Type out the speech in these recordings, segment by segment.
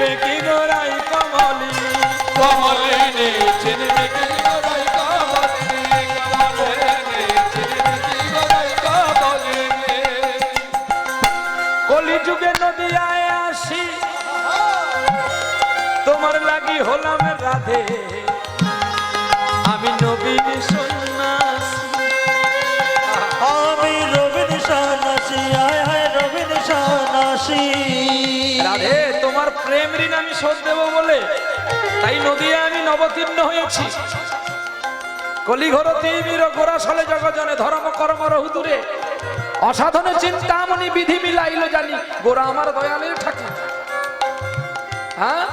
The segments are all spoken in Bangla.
চিনবে কি গোরাই কমলিনী, কমলিনী চিনবে কি গোরাই কমলিনী, কমলিনী চিনবে কি গোরাই কমলিনী। কলিযুগে নদিয়ায় আসি তোমার লাগি হলাম রাধে, আমি নবীন সন্ন্যাসী, আমি রবীন সন্ন্যাসী, আয় হায় রবীন সন্ন্যাসী। রাধে তোমার প্রেম ঋণ আমি শোধ দেব বলে তাই নদিয়া আমি নবতীর্ণ হয়েছি। কলিঘর তিমির গোরাশলে জগজনে ধর্ম কর্ম রহুদূরে, অসাধনে চিন্তামণি বিধি মিলাইল জানি, গোরা আমার দয়ালের ঠাকুর। হ্যাঁ,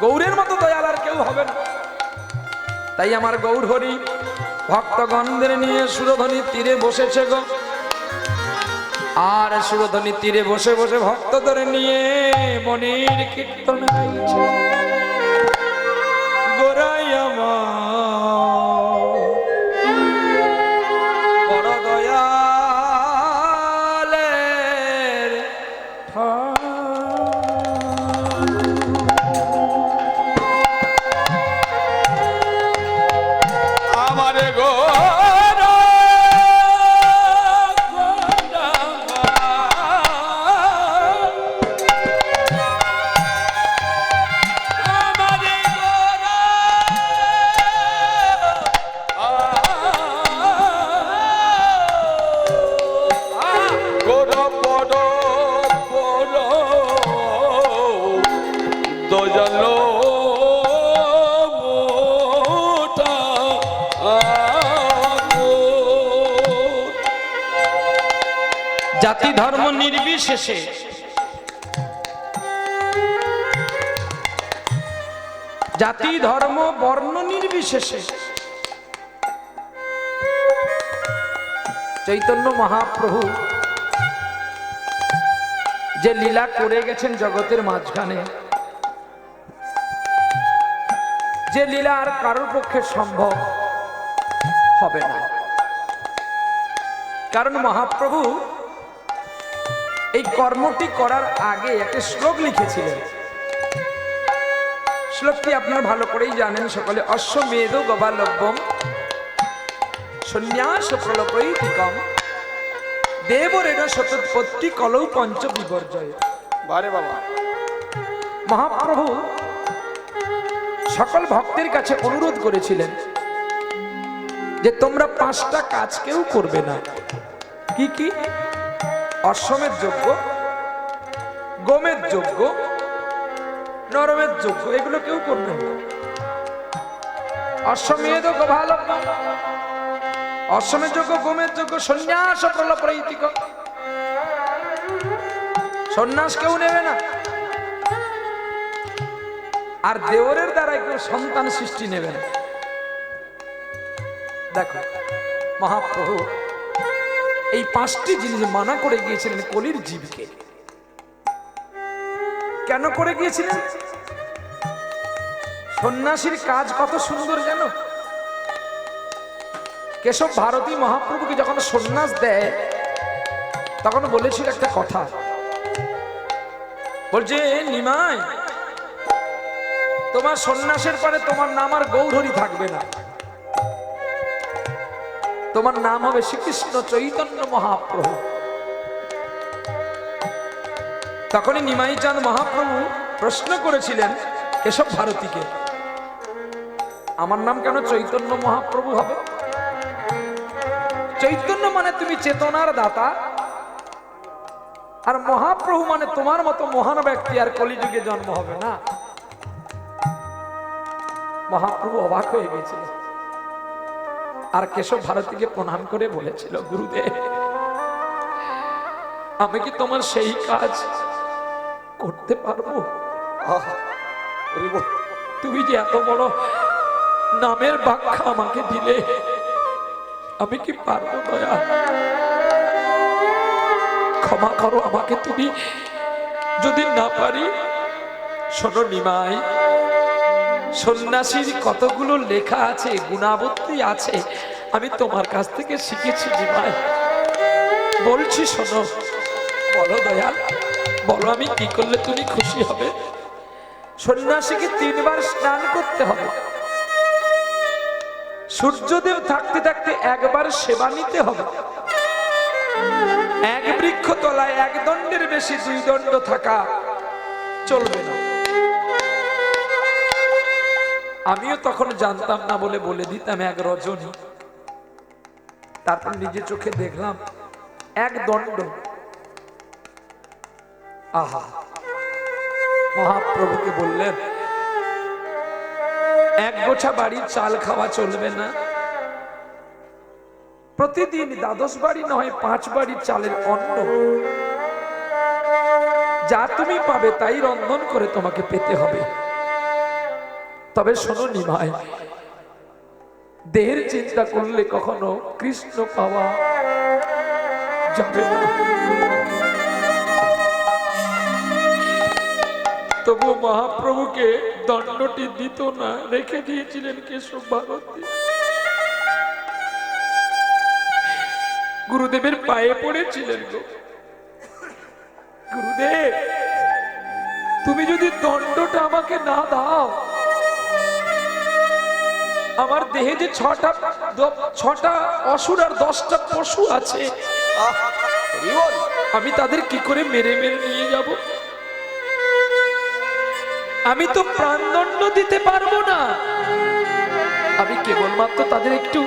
গৌরের মতো দয়াল আর কেউ হবে না। তাই আমার গৌর হরি ভক্তগণদের নিয়ে সুরধ্বনি তীরে বসেছে গো, আর সুরধ্বনি তীরে বসে বসে ভক্তদের নিয়ে মনের কীর্তন গাইছে। গোরাই আমার বড় দয়ালের আমার গো জাতি ধর্ম নির্বিশেষে জাতি ধর্ম বর্ণ নির্বিশেষে চৈতন্য মহাপ্রভু যে লীলা করে গেছেন জগতের মাঝখানে, যে লীলা আর কারোর পক্ষে সম্ভব হবে না। কারণ মহাপ্রভু এই কর্মটি করার আগে একটা শ্লোক লিখেছিলেন। শ্লোকটি আপনারা ভালো করেই জানেন সকলে। অশ্বমেধ গবালভ্যম সন্ন্যাস প্রলপৈতিকম দেবরেণ শতোৎপত্তি কলৌ পঞ্চ বিপর্যয়। বারে বাবা, মহাপ্রভু সকল ভক্তের কাছে অনুরোধ করেছিলেন যে তোমরা 5টা কাজ কেউ করবে না। কি কি? অশ্বমেধ যজ্ঞ, গোমেধ যজ্ঞ, নরমেধ যজ্ঞ, এগুলো কেউ করবে না। অশ্বমেধ গোভালভ্যম, অশ্বমেধ যজ্ঞ, গোমেধ যজ্ঞ, সন্ন্যাস প্রলপৈতিক, সন্ন্যাস কেউ নেবে না। আর দেওরের দ্বারা কেউ সন্তান সৃষ্টি নেবে না। দেখো মহাপ্রভু এই 5টি জিনিস মানা করে গিয়েছিলেন কলির জীবকে। কেন করে গিয়েছিলেন? সন্ন্যাসীর কাজ কত সুন্দর জানো? কেশব ভারতী মহাপ্রভুকে যখন সন্ন্যাস দেয় তখন বলেছিল একটা কথা, বলছে নিমাই তোমার সন্ন্যাসের পরে তোমার নাম আর গৌরহরি থাকবে না, তোমার নাম হবে শ্রীকৃষ্ণ চৈতন্য মহাপ্রভু। তখনই নিমাই চাঁদ মহাপ্রভু প্রশ্ন করেছিলেন কেশব ভারতীকে, আমার নাম কেন চৈতন্য মহাপ্রভু হবে? চৈতন্য মানে তুমি চেতনার দাতা, আর মহাপ্রভু মানে তোমার মতো মহান ব্যক্তি আর কলিযুগে জন্ম হবে না। মহাপ্রভু অবাক হয়ে গেছিল আর কেশব ভারতীকে প্রণাম করে বলেছিল, গুরুদেব আমি কি তোমার সেই কাজ করতে পারবো? তুমি যে এত বড় নামের ব্যাখ্যা আমাকে দিলে, আমি কি পারবো দয়া? ক্ষমা করো আমাকে তুমি। যদি না পারি, শোনো নিমাই, সন্ন্যাসীর কতগুলো লেখা আছে, গুণাবলী আছে, আমি তোমার কাছ থেকে শিখেছি নিমাই। বলছি শোনো, বলো দয়াল, বলো আমি কি করলে তুমি খুশি হবে? সন্ন্যাসীকে 3 বার স্নান করতে হবে, সূর্যদেব থাকতে থাকতে 1 বার সেবা নিতে হবে, এক বৃক্ষ তলায় 1 দণ্ডের বেশি 2 দণ্ড থাকা চলবে না। আমিও তখন জানতাম না বলে বলে দিতাম 1 রজনী। তারপর নিজে চোখে দেখলাম 1 দণ্ড। আহা, মহাপ্রভুকে বললেন 1 গোছা বাড়ির চাল খাওয়া চলবে না, প্রতিদিন 12 বাড়ি নয় 5 বাড়ির চালের অন্ন যা তুমি পাবে তাই রন্ধন করে তোমাকে পেতে হবে। তবে শোনো নিমাই, দেহের চিন্তা করলে কখনো কৃষ্ণ পাওয়া যাবে না। তবু মহাপ্রভুকে দণ্ডটি দিত না, রেখে দিয়েছিলেন কেশব ভারতী। গুরুদেবের পায়ে পড়েছিলেন গো, গুরুদেব তুমি যদি দণ্ডটা আমাকে না দাও, আমার দেহে যে 6টা অসুর আর 10টা পশু আছে, আমি তাদের কি করে মেরে মেরে নিয়ে যাব? আমি তো প্রাণদণ্ড দিতে পারবো না, আমি কেবলমাত্র তাদের একটু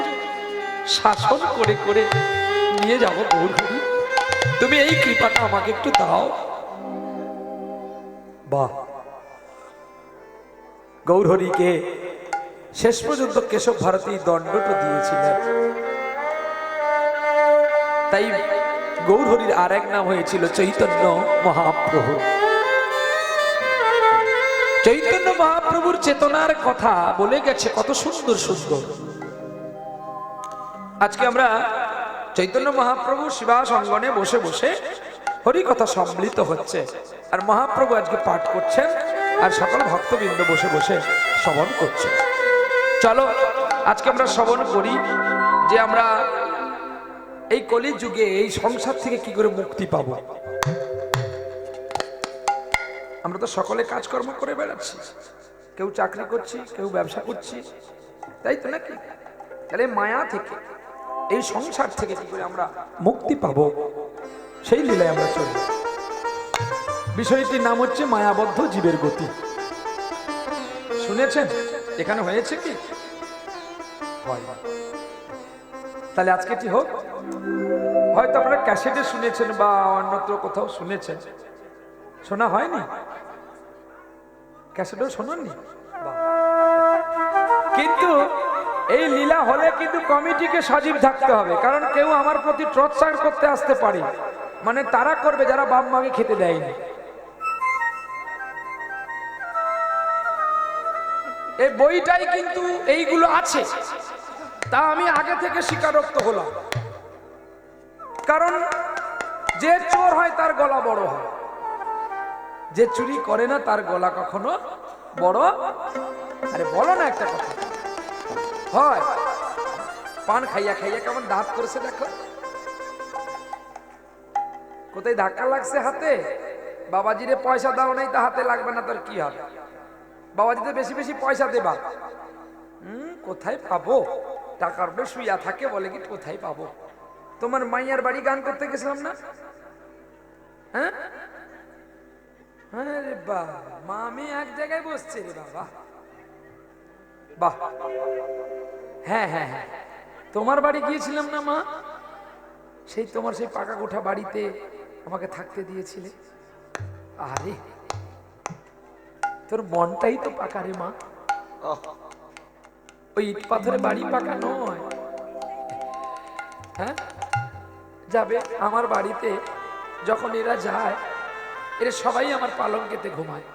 শাসন করে করে নিয়ে যাব। গৌরহরি, তুমি এই কৃপাটা আমাকে একটু দাও। বাহ, গৌরহরিকে শেষ পর্যন্ত কেশব ভারতী দণ্ডটা দিয়েছিলেন। তাই গৌরহরির আরেক নাম হয়েছিল চৈতন্য মহাপ্রভু। চৈতন্য মহাপ্রভুর চেতনার কথা বলে গেছে কত সুন্দর সুন্দর। আজকে আমরা চৈতন্য মহাপ্রভু শিবাস অঙ্গনে বসে বসে হরি কথা সম্মিলিত হচ্ছে, আর মহাপ্রভু আজকে পাঠ করছেন, আর সকল ভক্তবৃন্দ বসে বসে শ্রবণ করছে। চলো আজকে আমরা শ্রবণ করি যে আমরা এই কলি যুগে এই সংসার থেকে কি করে মুক্তি পাব। আমরা তো সকলে কাজকর্ম করে বেড়াচ্ছি, কেউ চাকরি করছি, কেউ ব্যবসা করছি, তাই তো নাকি? তাহলে মায়া থেকে, এই সংসার থেকে কি করে আমরা মুক্তি পাব, সেই লীলায় আমরা চলি। বিষয়টির নাম হচ্ছে মায়াবদ্ধ জীবের গতি। শুনেছেন এখানে হয়েছে কি? তাহলে আজকে কি হোক, হয়তো আপনারা ক্যাসেটে শুনেছেন বা অন্যত্র কোথাও শুনেছেন, শোনা হয়নি, ক্যাসেটেও শোনেননি। কিন্তু এই লীলা হলে কিন্তু কমিটিকে সজীব থাকতে হবে, কারণ কেউ আমার প্রতি টর্চার করতে আসতে পারে, মানে তারা করবে যারা বাপ মাকে খেতে দেয়নি। এই বইটাই কিন্তু এইগুলো আছে, তা আমি আগে থেকে স্বীকারোক্ত হলাম। কারণ যে চোর হয় তার গলা বড় হয়, যে চুরি করে না তার গলা কখনো বড়। আরে বলো না একটা কথা, হয় পান খাইয়া খাইয়া কেমন দাঁত করেছে দেখো, কোথায় ধাক্কা লাগছে হাতে, বাবাজিরে পয়সা দাও নাই তা হাতে লাগবে না, তোর কি হবে? বাবাজিতে বেশি বেশি পয়সা দেবা, কোথায় পাবো? টাকার উপরে শুইয়া থাকে, বলে কি কোথায় পাবো? তোমার মাইয়ার বাড়ি গান করতে গেছিলাম না, হ্যাঁ? আরে বাহ, মা আমি এক জায়গায় বসছে রে বাবা, বাহ, হ্যাঁ হ্যাঁ হ্যাঁ, তোমার বাড়ি গিয়েছিলাম না মা, সেই তোমার সেই পাকা কোঠা বাড়িতে আমাকে থাকতে দিয়েছিলে। আরে তোর মনটাই তো পাকা রে মা, ওই ইট পাথরে বাড়ি পাকা নয়। হ্যাঁ, যাবে আমার বাড়িতে যখন এরা যায়, এরা সবাই আমার পালঙ্কেতে ঘুমায়,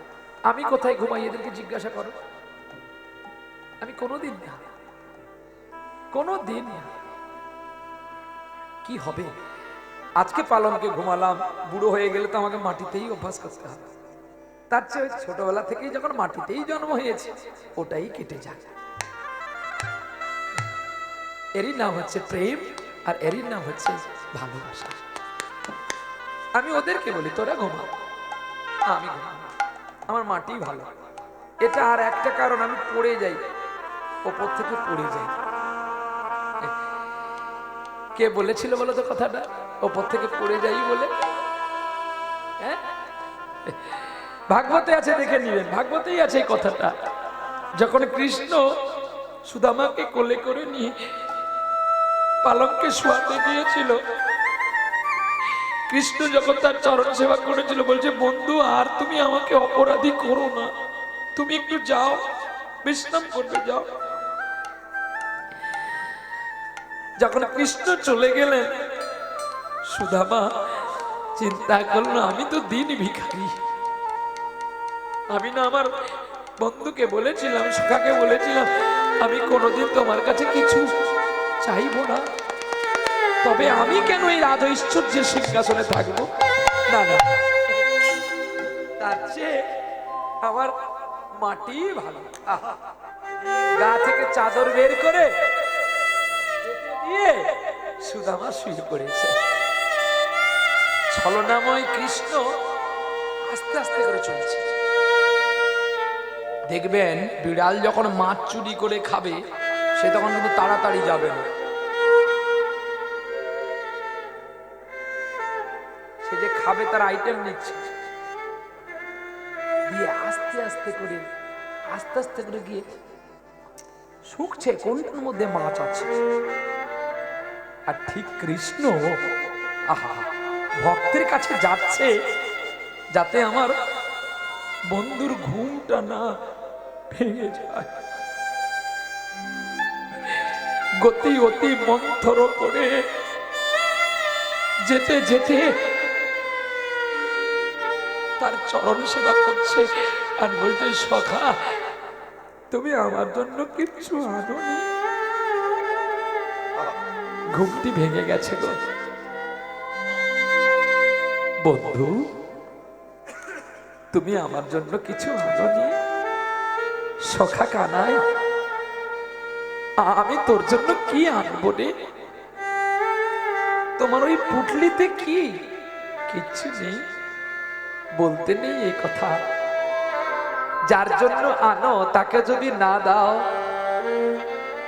আমি কোথায় ঘুমাই এদেরকে জিজ্ঞাসা করো। আমি কোনোদিন না, কোনোদিন না। কি হবে, আজকে পালঙ্কে ঘুমালাম, বুড়ো হয়ে গেলে তো আমাকে মাটিতেই অভ্যাস করতে হবে। তার চেয়ে ছোটবেলা থেকেই যখন মাটিতেই জন্ম হয়েছে, ওটাই কেটে যায়। এরই নাম হচ্ছে প্রেম, আর এরই নাম হচ্ছে ভালোবাসা। আমি ওদেরকে বলি তোরা ঘুমা, আমি ঘুমা, আমার মাটি ভালো, এটা আর একটা কারণ, আমি পড়ে যাই, ওপর থেকে পড়ে যাই। কে বলেছিল বলো তো কথাটা, ওপর থেকে পড়ে যাই বলে? হ্যাঁ, ভাগবতে আছে, দেখে নিবেন, ভাগবতেই আছে এই কথাটা। যখন কৃষ্ণ সুদামাকে কোলে করে নিয়ে পালঙ্কে শোয়াতে দিয়েছিল, কৃষ্ণ যখন তার চরণ সেবা করেছিল, বলছে বন্ধু আর তুমি আমাকে অপরাধী করো না, তুমি একটু যাও, বিশ্রাম করবে যাও। যখন কৃষ্ণ চলে গেলেন, সুদামা চিন্তা করলো আমি তো দিন ভিখারি, আমি না আমার বন্ধুকে বলেছিলাম, সখাকে বলেছিলাম আমি কোনোদিন তোমার কাছে কিছু চাইবো না, তবে আমি কেন এই রাধ ঐশ্বর্যের সিংহাসনে থাকবো? না না, তার চেয়ে আমার মাটি ভালো। আহা, গা থেকে চাদর বের করে দিয়ে সুদামা শুয়ে পড়েছে। ছলনাময় কৃষ্ণ আস্তে আস্তে করে চলছে। দেখবেন বিড়াল যখন মাছ চুরি করে খাবে, সে তখন কিন্তু তাড়াতাড়ি যাবে না, সে যে খাবে তার আইটেম নিচ্ছে, দিয়ে আস্তে আস্তে করে গিয়ে শুকছে কোনটার মধ্যে মাছ আছে। আর ঠিক কৃষ্ণ আহা ভক্তের কাছে যাচ্ছে যাতে আমার বন্ধুর ঘুমটা না ভেঙে যায়, গতি অতি মন্থর করে যেতে যেতে তার চরণ সেবা করছে আর বলছে সখা তুমি আমার জন্য কিচ্ছু আনোনি। ঘুমটি ভেঙে গেছে গো বন্ধু, তুমি আমার জন্য কিছু আনোনি? সখা কানাই, আমি তোর জন্য কি আনবো রে? তোমার ওই পুটলিতে কি কিচ্ছু নেই, বলতে নেই এই কথা। যার জন্য আনো তাকে যদি না দাও,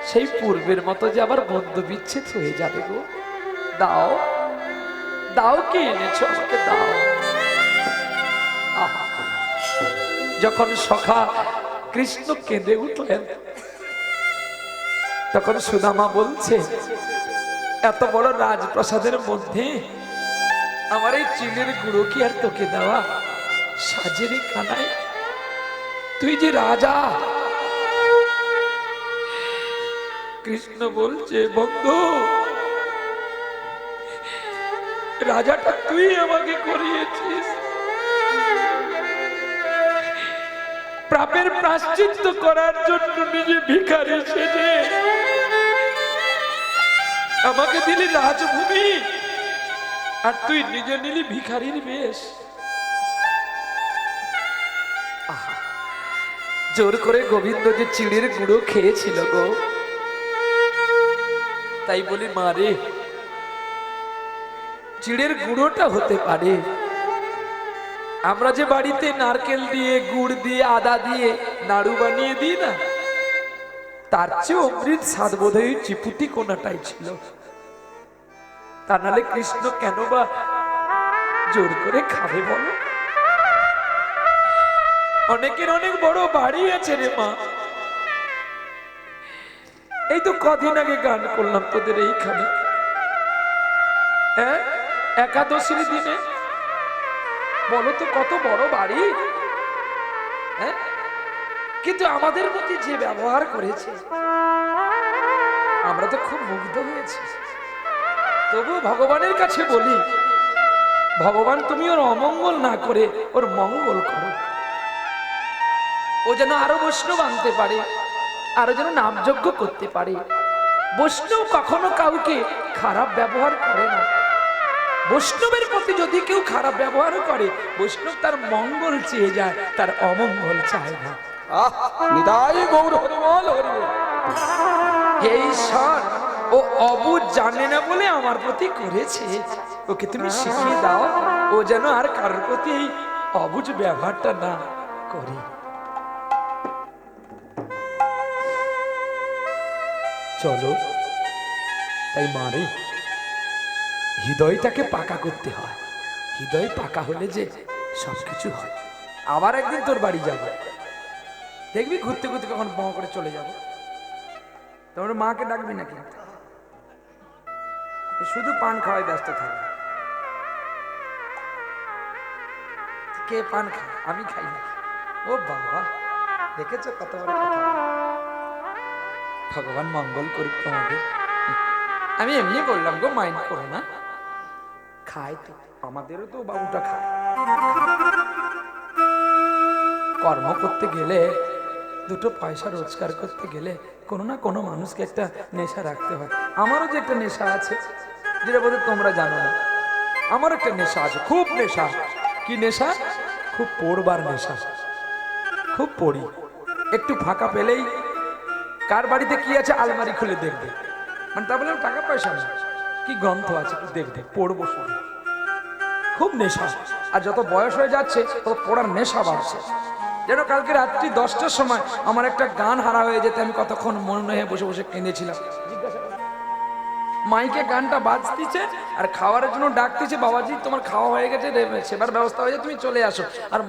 সেই পূর্বের মতো যে আবার বন্ধু বিচ্ছেদ হয়ে যাবে গো। দাও দাও, কি এনেছো আমাকে দাও। আহা, যখন সখা কৃষ্ণ কেঁদে উঠলেন, তখন সুদামা বলছে এত বড় রাজপ্রাসাদের মধ্যে আমার এই চিলের গুঁড়ো কি আর তোকে দেওয়া? সাজের কানাই, তুই যে রাজা। কৃষ্ণ বলছে বন্ধু, রাজাটা তুই আমাকে করিয়েছিস, পাপের প্রায়শ্চিত্ত করার জন্য নিজে ভিখারি সেজে আমাকে দিলি রাজভূমি, আর তুই নিজে নিলি ভিখারির বেশ। জোর করে গোবিন্দ যে চিড়ের গুঁড়ো খেয়েছিল গো, তাই বলি মারে চিড়ের গুঁড়োটা হতে পারে। আমরা যে বাড়িতে নারকেল দিয়ে গুড় দিয়ে আদা দিয়ে নাড়ু বানিয়ে দিই না, তার চেয়ে অমৃত স্বাদ বোধহয় চিপুটি কোনাটাই ছিল। তা নাহলে কৃষ্ণ কেন বা জোর করে খাবে বলো? অনেকের অনেক বড় বাড়ি আছে রে মা। এই তো কদিন আগে গান করলাম তোদের এইখানে, হ্যাঁ, একাদশীর দিনে বলো তো কত বড় বাড়ি, হ্যাঁ, কিন্তু আমাদের প্রতি যে ব্যবহার করেছে আমরা তো খুব মুগ্ধ হয়েছি। তবু ভগবানের কাছে বলি, ভগবান তুমি ওর অমঙ্গল না করে ওর মঙ্গল করো, ও যেন আরো বৈষ্ণব আনতে পারে, আরো যেন নামযজ্ঞ করতে পারে। বৈষ্ণব কখনো কাউকে খারাপ ব্যবহার করে না। বৈষ্ণবের প্রতি যদি কেউ খারাপ ব্যবহার করে, বৈষ্ণব তার মঙ্গল চেয়ে যায়, তার অমঙ্গল চায় না। নিতাই গৌর হরিবল হরিবল। এই ঈশ্বর ও অবুঝ জানে না বলে আমার প্রতি করেছে, ওকে তুমি শিখিয়ে দাও, ও যেন আর কারোর প্রতি এই অবুঝ ব্যবহারটা না করে। চলো। তাই মারে, হৃদয়টাকে পাকা করতে হয়। হৃদয় পাকা হলে যে সবকিছু হয়। আবার একদিন তোর বাড়ি যাব, দেখবি ঘুরতে ঘুরতে কখন বাঁ করে চলে যাব। তোমার মাকে ডাকবি না কিন্তু, শুধু পান খাওয়ায় ব্যস্ত থাকবে। কে পান খায়? আমি খাই না। ও বাবা, দেখেছো কত বড় কথা। ভগবান মঙ্গল করুক তোমাদের। আমি এমনি বললাম গো, মাইন্ড করো না। খায় তো, আমাদেরও তো বাবুটা খায়। কর্ম করতে গেলে, দুটো পয়সা রোজগার করতে গেলে কোনো না কোনো মানুষকে একটা নেশা রাখতে হয়। আমারও যে একটা নেশা আছে, যেটা বোধহয় তোমরা জানো না। আমার একটা নেশা আছে, খুব নেশা। কি নেশা? খুব পড়বার নেশা। খুব পড়ি। একটু ফাঁকা পেলেই কার বাড়িতে কি আছে আলমারি খুলে দেখবে। মানে তা বলে টাকা পয়সা নেই, কি গ্রন্থ আছে একটু দেখবে, পড়বো শুধু। খুব নেশা। আর যত বয়স হয়ে যাচ্ছে তত পড়ার নেশা বাড়ছে। যেন কালকে রাত্রি 10টার সময় আমার একটা গান হারা হয়ে যেতে আমি কতক্ষণ মনে হয়ে বসে বসে কেঁদেছিলাম। মাইকে গানটা বাজতিছে আর খাওয়ারের জন্য ডাকতেছে, বাবাজি তোমার খাওয়া হয়ে গেছে, সেবার ব্যবস্থা হয়ে যায়, তুমি চলে আসো। আর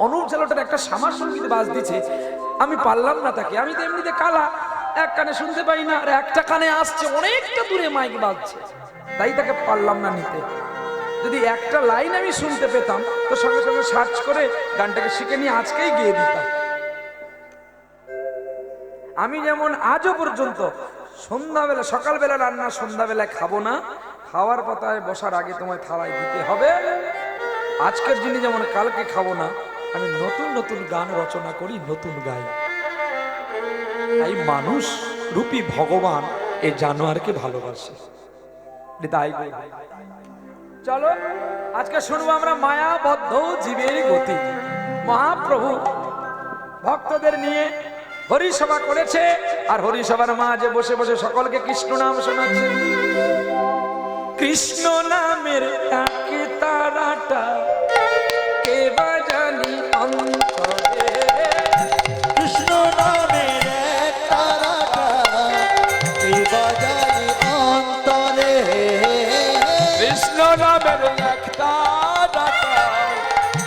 অনুপ ঝালোটার একটা সামার সঙ্গীত বাজতিছে, আমি পারলাম না তাকে। আমি তো এমনিতে কালা, এক কানে শুনতে পাই না, আর একটা কানে আসছে, অনেকটা দূরে মাইক বাজছে, তাই তাকে পারলাম না নিতে। যদি একটা লাইন আমি শুনতে পেতাম তো সঙ্গে সঙ্গে সার্চ করে গানটাকে শিখে নিয়ে আজকেই গিয়ে দিতাম। আমি যেমন আজও পর্যন্ত সন্ধ্যাবেলা, সকালবেলা রান্না সন্ধ্যাবেলায় খাবো না, খাওয়ার পাতায় বসার আগে তোমায় থালায় দিতে হবে। আজকের দিনে যেমন কালকে খাবো না, আমি নতুন নতুন গান রচনা করি, নতুন গাই। তাই মানুষ রূপী ভগবান এই জানোয়ারকে ভালোবাসে। তাই চলো আজকে শুনবো আমরা মায়াবদ্ধ জীবের গতি। মহাপ্রভু ভক্তদের নিয়ে হরিসভা করেছে, আর হরিসভার মাঝে বসে বসে সকলকে কৃষ্ণ নাম শোনাচ্ছে। কৃষ্ণ নামের ডাকে তারাটা কে বাজালি অন্তরে, কৃষ্ণ নামের এক তারাটা কে বাজালি অন্তরে, কৃষ্ণ নামের এক তারাটা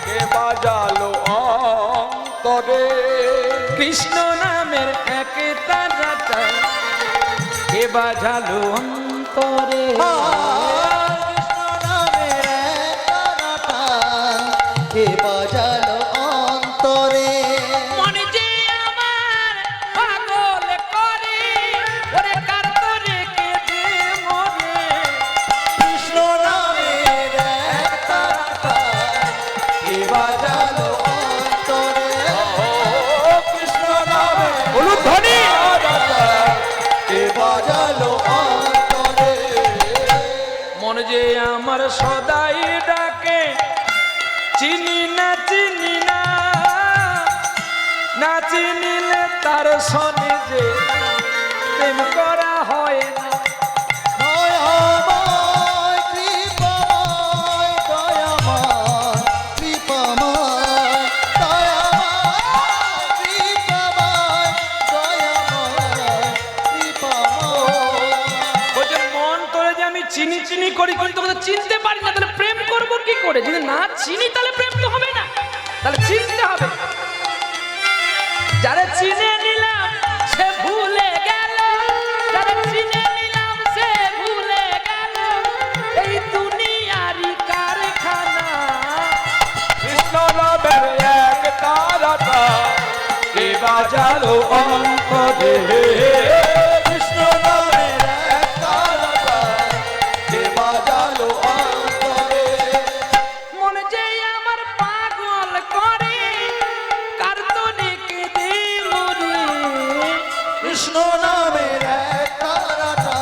কে বাজালো অন্তরে। কৃষ্ণ নামের এক তারাটা কে বাজালো অন্তরে। কৃষ্ণ নামের এক তারাটা কে বাজালো অন্তরে। মনে যে আমার পাগল করে, ওরে কার তোরে কে যে মরে। কৃষ্ণ নামের এক তারাটা কে বাজালো অন্তরে, কৃষ্ণ নামে বলুন ধ্বনি। কে বাজালো অন্তরে। মনে যে আমার সদাই ডাকে, চিনি না চিনি না, না চিনিলে তার সনে যে প্রেম করা হয় না। দয়াময় কৃপাময়, দয়াময় কৃপাময়, দয়াময় কৃপাময়, দয়াময় কৃপাময়। বলছে মন তোরে যে আমি চিনি চিনি করি করি, তোকে তো চিনতে পারি না, তাহলে প্রেম করবো কি করে? যদি না চিনি তাহলে প্রেম তো হবে না, তাহলে চিনতে হবে। যারা চিনে নিলাম সে ভুলে গেল, যারা চিনে নিলাম সে ভুলে গেল, এই দুনিয়ারই কারখানা। কৃষ্ণ নামের এক তারাটা কে বাজালো অন্তরে। কৃষ্ণ নামের এক তারাটা কে বাজালো অন্তরে। মনে যে আমার পাগল করে, কার্তনিকে দিল রে। কৃষ্ণ নামের এক তারাটা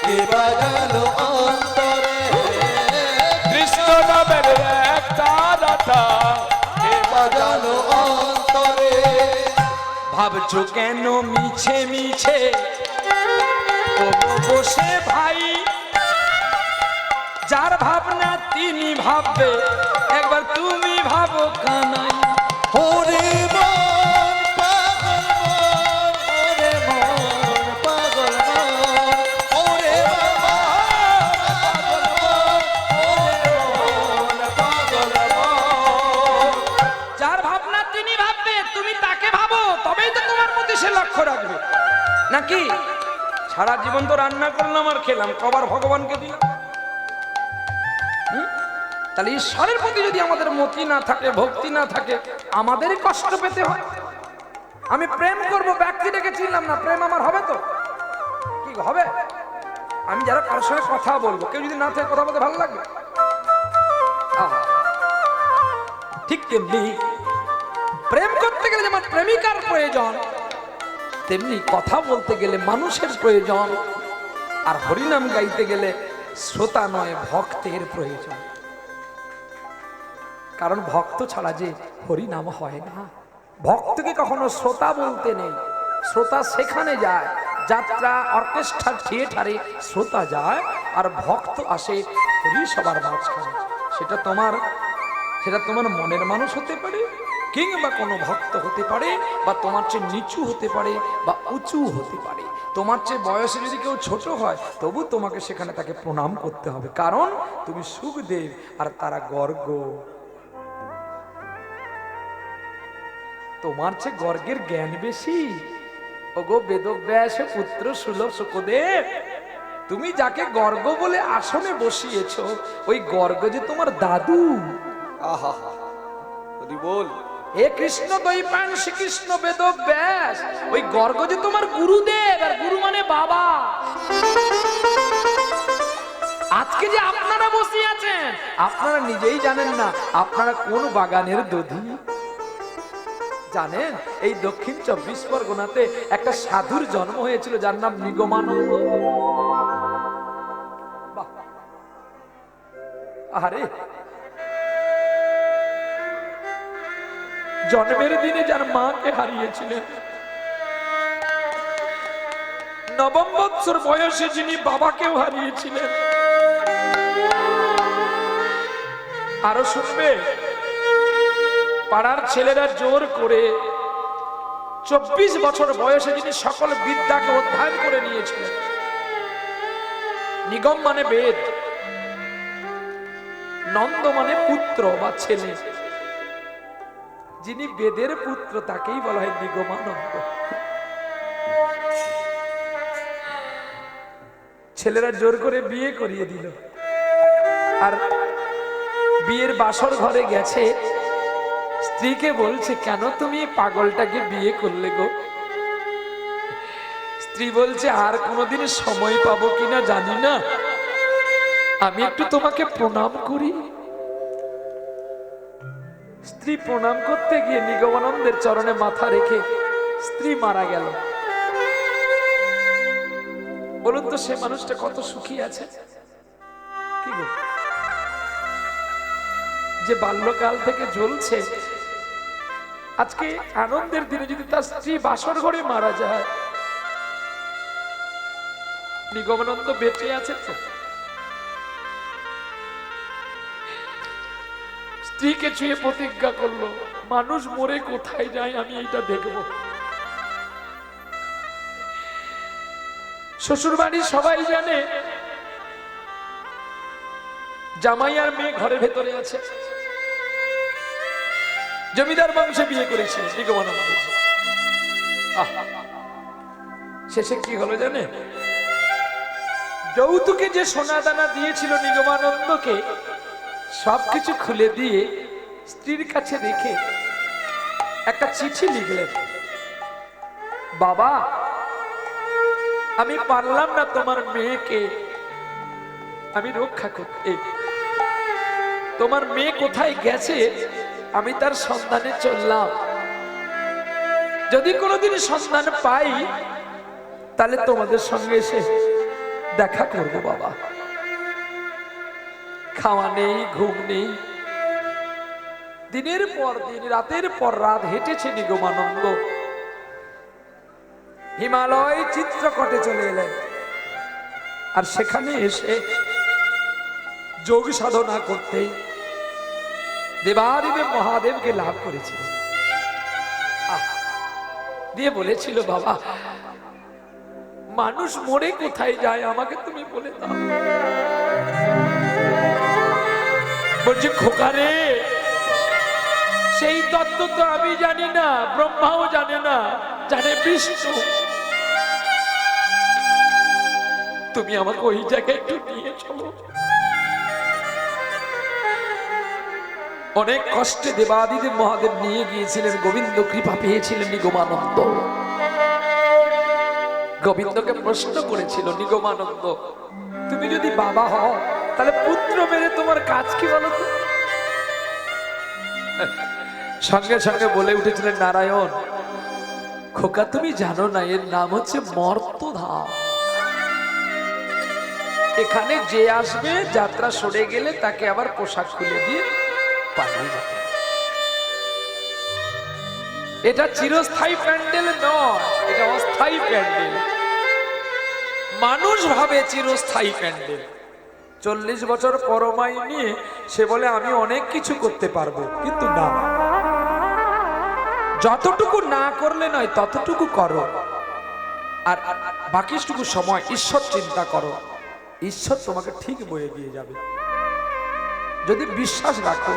কে বাজালো অন্তরে, কৃষ্ণ নামের এক তারাটা কে বাজালো অন্তরে। ভাবছো কেন মিছে মিছে ও বসে ভাই, যার ভাবনা তিনি ভাববে, একবার তুমি ভাবো কানাই। ওরে মন পাগল মন, ওরে মন পাগল নাকি সারা জীবন তো রান্না করলাম আর খেলাম, কবার ভগবানকে দিলাম? তাহলে ঈশ্বরের প্রতি যদি আমাদের মতি না থাকে, ভক্তি না থাকে, আমাদেরই কষ্ট পেতে হয়। আমি প্রেম করব, ব্যক্তিটাকে চিনলাম না, প্রেম আমার হবে তো? কি হবে? আমি যারা কারোর সঙ্গে কথা বলবো, কেউ যদি না থাকে কথা বলতে ভালো লাগবে? ঠিক তেমনি প্রেম করতে গেলে যেমন প্রেমিকার প্রয়োজন, তেমনি কথা বলতে গেলে মানুষের প্রয়োজন, আর হরিনাম গাইতে গেলে শ্রোতা নয় ভক্তের প্রয়োজন। কারণ ভক্ত ছাড়া যে হরিনাম হয় না। ভক্তকে কখনো শ্রোতা বলতে নেই, শ্রোতা সেখানে যায়, যাত্রা অর্কেস্ট্রার থিয়েটারে শ্রোতা যায়, আর ভক্ত আসে হরিসভার মাঝখানে। সেটা তোমার মনের মানুষ হতে পারে, কিংবা কোনো ভক্ত হতে পারে, বা তোমার চেয়ে নিচু হতে পারে বা উঁচু হতে পারে। তোমার চেয়ে বয়সে যদি কেউ ছোট হয়, তবু তোমাকে সেখানে তাকে প্রণাম করতে হবে, কারণ তুমি সুখদেব আর তারা গর্গ। তোমার চেয়ে গর্গের জ্ঞান বেশি। ওগো বেদব্যাস পুত্র সুলভ সুখদেব, তুমি যাকে গর্গ বলে আসনে বসিয়েছ, ওই গর্গ যে তোমার দাদু। আহা যদি বল হে কৃষ্ণ দৈপায়ন শ্রীকৃষ্ণ বেদব্যাস, ওই গর্গ যে তোমার গুরুদেব, আর গুরু মানে বাবা। আজকে যে আপনারা বসে আছেন, আপনারা নিজেই জানেন না আপনারা কোন বাগানের দধি। জানেন, এই দক্ষিণ 24 পরগনাতে একটা সাধুর জন্ম হয়েছিল, যার নাম নিগমানন্দ। আরে জন্মের দিনে যার মাকে হারিয়েছিলেন, নবম বৎসর বয়সে যিনি বাবাকেও হারিয়েছিলেন। আরো শুনবে, পাড়ার ছেলেরা জোর করে 24 বছর বয়সে যিনি সকল বিদ্যাকে অধ্যয়ন করে নিয়েছিলেন। নিগম মানে বেদ, নন্দ মানে পুত্র বা ছেলে। যিনি বেদের পুত্র তাকেই বলা হয় নিগমানন্দ। ছেলেরা জোর করে বিয়ে করিয়ে দিল, আর বিয়ের বাসর ঘরে গেছে, স্ত্রীকে বলছে, কেন তুমি পাগলটাকে বিয়ে করলে গো? স্ত্রী বলছে, আর কোনোদিন সময় পাবো কিনা জানি না, আমি একটু তোমাকে প্রণাম করি। স্ত্রী প্রণাম করতে গিয়ে নিগমানন্দের চরণে মাথা রেখে স্ত্রী মারা গেল। বলুন তো, সে মানুষটা কত সুখী আছে? কি গো, যে বাল্যকাল থেকে জ্বলছে, আজকে আনন্দের দিনে যদি তার স্ত্রী বাসর ঘরে মারা যায়, নিগমানন্দ বেঁচে আছে তো? স্ত্রীকে ছুঁয়ে প্রতিজ্ঞা করলো, মানুষ মরে কোথায় যায় আমি এইটা দেখব। শ্বশুর বাড়ির সবাই জানে জামাই আর মেয়ে ঘরের ভেতরে আছে। জমিদার বংশে বিয়ে করেছে নিগমানন্দ। শেষে কি হলো জানে? যৌতুকে যে সোনা দানা দিয়েছিল নিগমানন্দকে, সবকিছু খুলে দিয়ে স্ত্রীর কাছে রেখে একটা চিঠি লিখলেন, বাবা, আমি পারলাম না তোমার মেয়েকে আমি রক্ষা করতে। তোমার মেয়ে কোথায় গেছে আমি তার সন্ধানে চললাম। যদি কোনোদিন সন্ধান পাই, তাহলে তোমাদের সঙ্গে এসে দেখা করবো। বাবা, খাওয়া নেই, ঘুম নেই, দিনের পর দিন, রাতের পর রাত হেঁটেছে নিগমানন্দ। হিমালয় চিত্রকটে চলে এলেন, আর সেখানে এসে যোগ সাধনা করতে দেবাদিদেব মহাদেবকে লাভ করেছিল। দিয়ে বলেছিল, বাবা, মানুষ মরে কোথায় যায় আমাকে তুমি বলে দাও। বলছে, খোকারে, সেই তত্ত্ব তো আমি জানি না, ব্রহ্মাও জানে না, জানে বিষ্ণু। তুমি আমাকে ওই জায়গায় একটু নিয়ে চলো। অনেক কষ্টে দেবাদিদেব মহাদেব নিয়ে গিয়েছিলেন, গোবিন্দ কৃপা পেয়েছিলেন নিগমানন্দ। গোবিন্দকে প্রশ্ন করেছিল, নিগমানন্দ তুমি যদি বাবা হও তাহলে পুত্র মেরে তোমার কাজ কি বলো তো? সঙ্গে সঙ্গে বলে উঠেছিলেন, নারায়ণ খোকা তুমি জানো না এর নাম হচ্ছে মর্তধাম। এখানে যে আসবে যাত্রা সরে গেলে তাকে আবার পোশাক খুলে দিয়ে পালিয়ে যেতে। এটা চিরস্থায়ী প্যান্ডেল নয়, এটা অস্থায়ী প্যান্ডেল। মানুষ ভাবে চিরস্থায়ী প্যান্ডেল। 40 বছর পরমাই নিয়ে সে বলে আমি অনেক কিছু করতে পারবো, কিন্তু না, যতটুকু না করলে নয় ততটুকু করো, আর বাকিটুকু সময় ঈশ্বর চিন্তা করো। ঈশ্বর তোমাকে ঠিক বয়ে দিয়ে যাবে যদি বিশ্বাস রাখো।